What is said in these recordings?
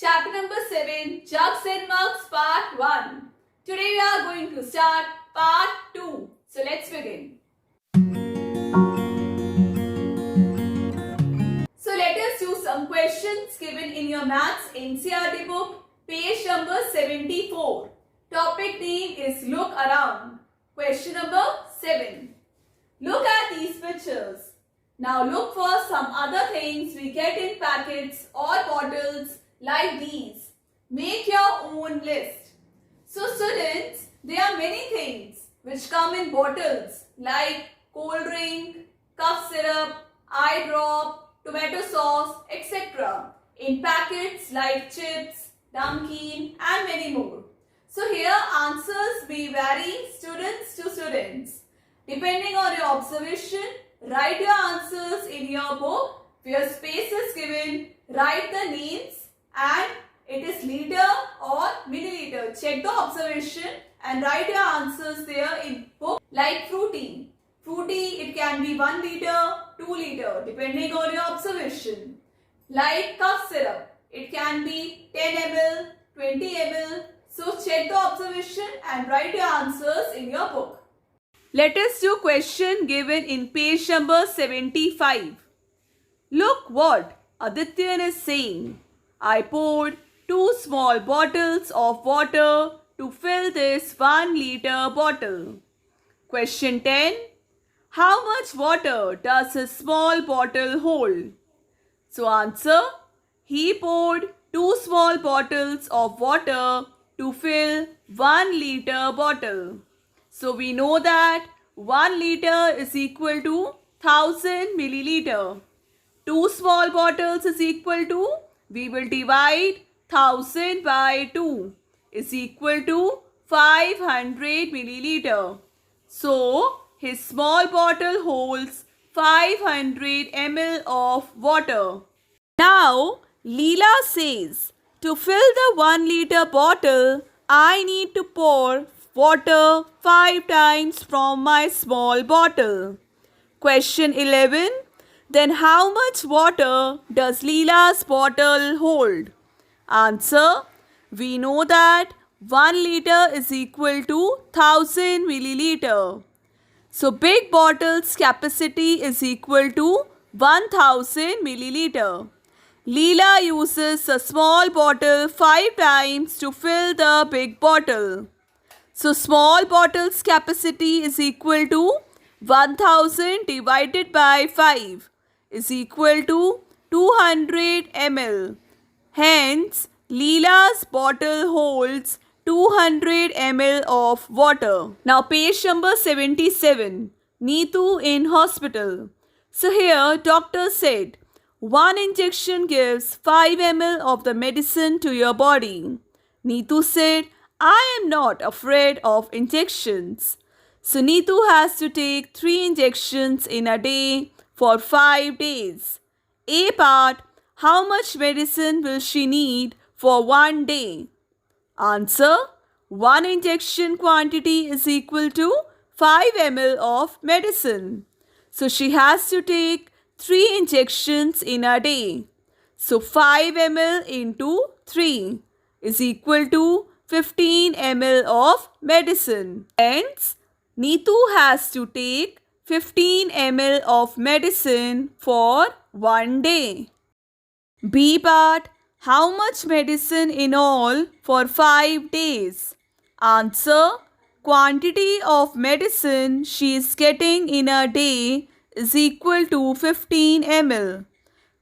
Chapter number 7, Jugs and Mugs, Part 1. Today we are going to start Part 2. So let's begin. So let us do some questions given in your Maths NCERT book, page number 74. Topic name is Look Around. Question number 7. Look at these pictures. Now look for some other things we get in packets or bottles like these. Make your own list. So students, there are many things which come in bottles like cold drink, cough syrup, eye drop, tomato sauce, etc. In packets like chips, namkeen and many more. So here answers may vary students to students. Depending on your observation, write your answers in your book. Where space is given, write the names and it is liter or milliliter. Check the observation and write your answers there in book. Like fruity. Fruity, it can be 1 liter, 2 liter depending on your observation. Like cough syrup, it can be 10 ml, 20 ml. So check the observation and write your answers in your book. Let us do question given in page number 75. Look what Adityan is saying. I poured 2 small bottles of water to fill this 1 liter bottle. Question 10. How much water does a small bottle hold? So answer. He poured 2 small bottles of water to fill 1 liter bottle. So we know that 1 liter is equal to 1000 milliliter. 2 small bottles is equal to, we will divide 1000 by 2 is equal to 500 milliliter. So his small bottle holds 500 ml of water. Now Leela says, to fill the 1 liter bottle, I need to pour water 5 times from my small bottle. Question 11. Then how much water does Leela's bottle hold? Answer. We know that 1 liter is equal to 1000 milliliter. So big bottle's capacity is equal to 1000 milliliter. Leela uses a small bottle 5 times to fill the big bottle. So small bottle's capacity is equal to 1000 divided by 5 is equal to 200 ml. Hence, Leela's bottle holds 200 ml of water. Now page number 77. Neetu in hospital. So here doctor said, 1 injection gives 5 ml of the medicine to your body. Neetu said, I am not afraid of injections. So Neetu has to take 3 injections in a day for 5 days. A part, how much medicine will she need for 1 day? Answer, 1 injection quantity is equal to 5 ml of medicine. So she has to take 3 injections in a day. So 5 ml into 3 is equal to 15 ml of medicine. Hence, Neetu has to take 15 ml of medicine for 1 day. B part, how much medicine in all for 5 days? Answer, quantity of medicine she is getting in a day is equal to 15 ml.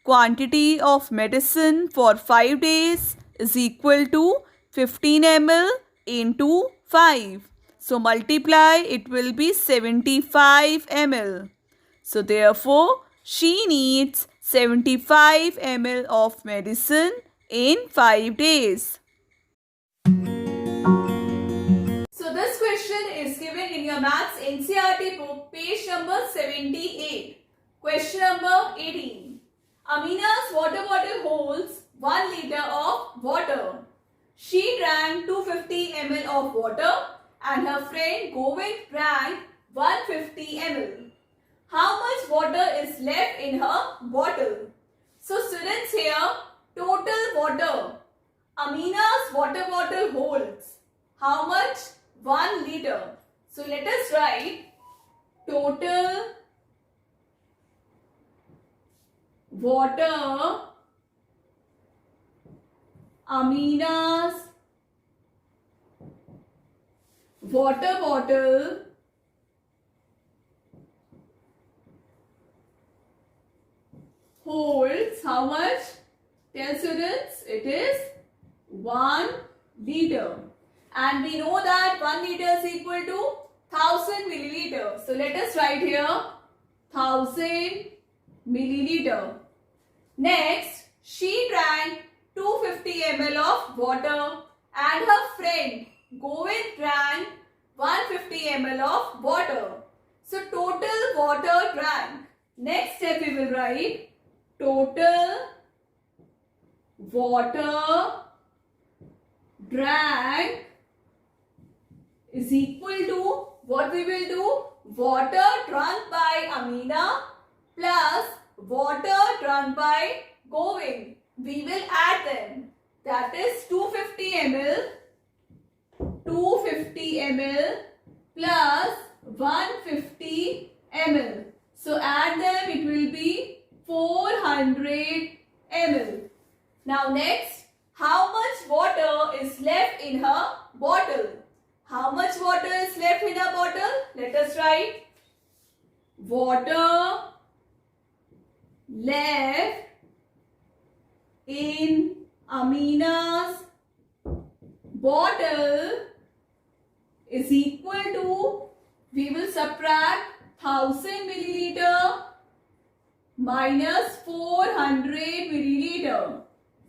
Quantity of medicine for 5 days is equal to 15 ml into 5. So multiply, it will be 75 ml. So therefore, she needs 75 ml of medicine in 5 days. So this question is given in your Maths NCERT book, page number 78. Question number 18. Amina's water bottle holds 1 liter of water. She drank 250 ml of water and her friend Govind drank 150 ml. How much water is left in her bottle? So students here, total water Amina's water bottle holds how much? 1 liter. So let us write total water Amina's water bottle holds how much? Tell students, it is 1 liter. And we know that 1 liter is equal to 1000 milliliter. So let us write here 1000 milliliter. Next, she drank 250 ml of water and her friend Govind drank 150 ml of water. So total water drank. Next step we will write total water drank is equal to, what we will do? Water drunk by Amina plus water drunk by Govind. We will add them. That is 250 ml plus 150 ml. So add them, it will be 400 ml. Now next, how much water is left in her bottle? How much water is left in her bottle? Let us write water left in Amina's bottle is equal to, we will subtract 1000 milliliter minus 400 milliliter.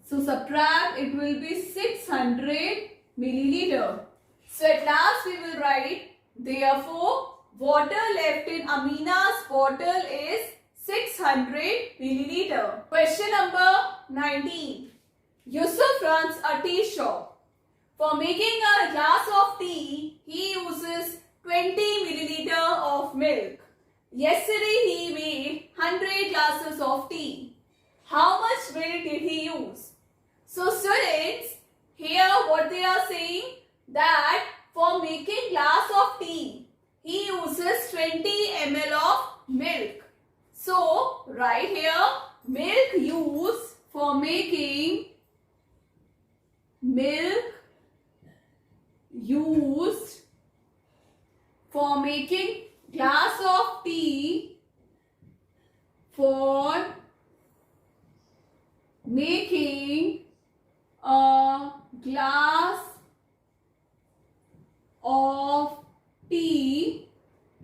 So subtract, it will be 600 milliliter. So at last we will write, therefore water left in Amina's bottle is 600 milliliter. Question number 19. Yusuf runs a tea shop. For making a glass of tea, he uses 20 milliliter of milk. Yesterday he made 100 glasses of tea. How much milk did he use? So students, here what they are saying, that for making glass of tea, he uses 20 ml of milk. So right here, milk used for making glass of tea, for making a glass of tea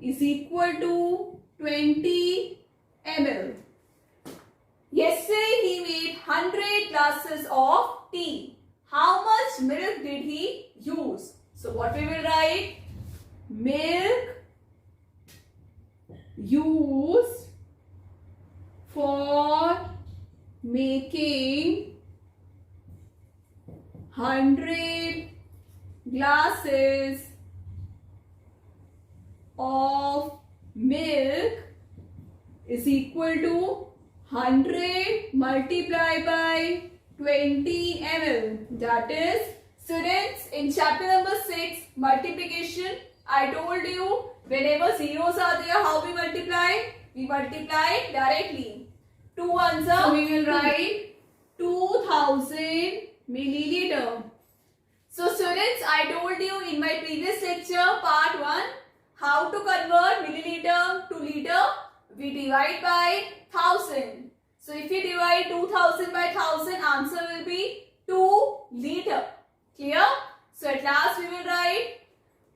is equal to 20 ml. Yesterday he made 100 glasses of tea. How much milk did he use? So what we will write? Milk used for making 100 glasses of milk is equal to 100 multiplied by 20 ml. That is, students, in chapter number 6, multiplication, I told you whenever zeros are there, how we multiply? We multiply directly. 2 ones are, so we will write 2000 milliliter. So students, I told you in my previous lecture, part 1, how to convert milliliter to liter. We divide by 1000. So if you divide 2000 by 1000, answer will be 2 liter. Clear? So at last we will write,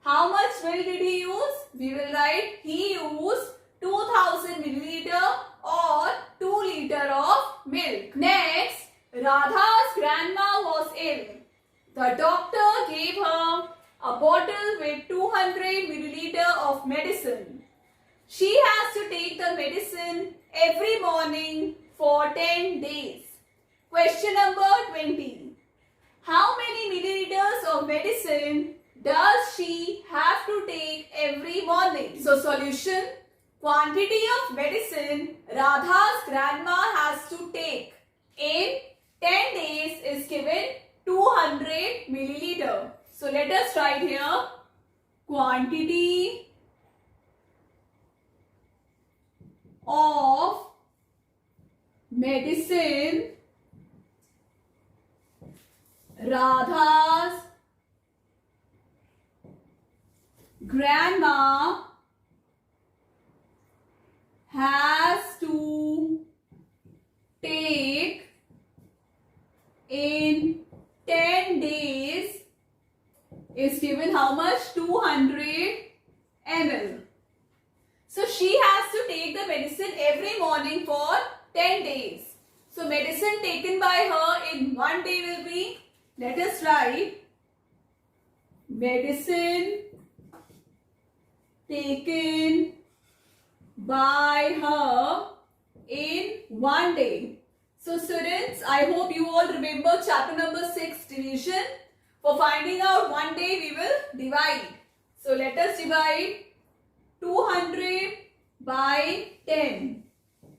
how much milk did he use? We will write, he used 2000 milliliter or 2 liter of milk. Next, Radha's grandma was ill. The doctor gave her a bottle with 200 milliliter of medicine. She has to take the medicine every morning for 10 days. Question number 20. How many milliliters of medicine does she have to take every morning? So solution, quantity of medicine Radha's grandma has to take in 10 days is given 200 milliliter. So let us write here quantity of medicine Radha's grandma has to take in 10 days is given how much? 200 ml. So she has to take the medicine every morning for 10 days. So medicine taken by her in one day will be, let us write, medicine taken by her in one day. So students, I hope you all remember chapter number 6, division. For finding out one day, we will divide. So let us divide 200 by 10.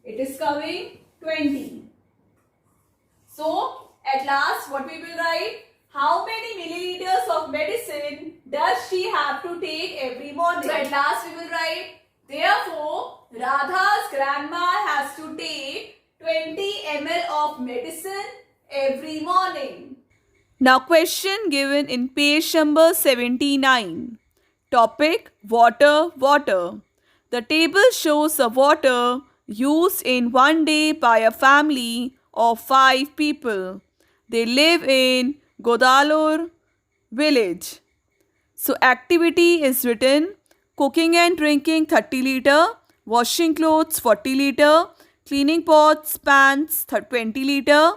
It is coming 20. So at last, what we will write? How many milliliters of medicine does she have to take every morning? So at last we will write, therefore, Radha's grandma has to take 20 ml of medicine every morning. Now question given in page number 79. Topic water, water. The table shows the water used in one day by a family of 5 people. They live in Godalur village. So activity is written cooking and drinking 30 liter, washing clothes 40 liter, cleaning pots, pans 20 liter,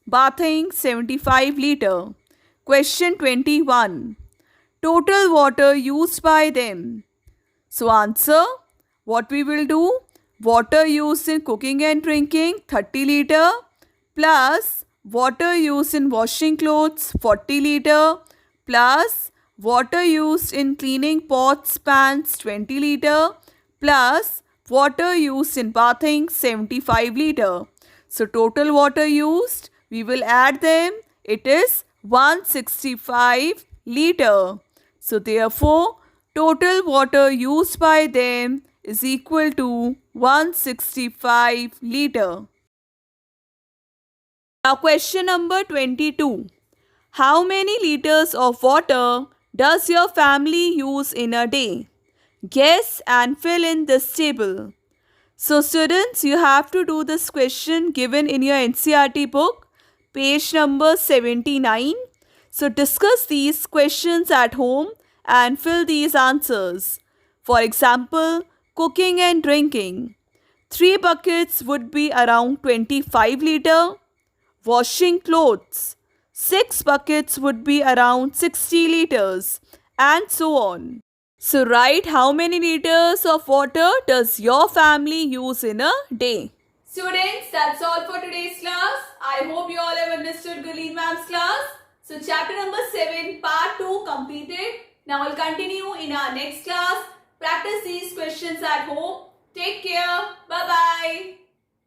bathing 75 liter. Question 21. Total water used by them. So answer, what we will do? Water used in cooking and drinking 30 liter plus water used in washing clothes 40 liter plus water used in cleaning pots, pans 20 liter plus water used in bathing 75 liter. So total water used, we will add them. It is 165 liter. So therefore, total water used by them is equal to 165 liter. Now question number 22. How many liters of water does your family use in a day? Guess and fill in this table. So students, you have to do this question given in your NCERT book, page number 79. So discuss these questions at home and fill these answers. For example, cooking and drinking. 3 buckets would be around 25 liter. Washing clothes. 6 buckets would be around 60 liters and so on. So write how many liters of water does your family use in a day. Students, that's all for today's class. I hope you all have understood Gurleen ma'am's class. So chapter number 7 part 2 completed. Now we'll continue in our next class. Practice these questions at home. Take care. Bye-bye.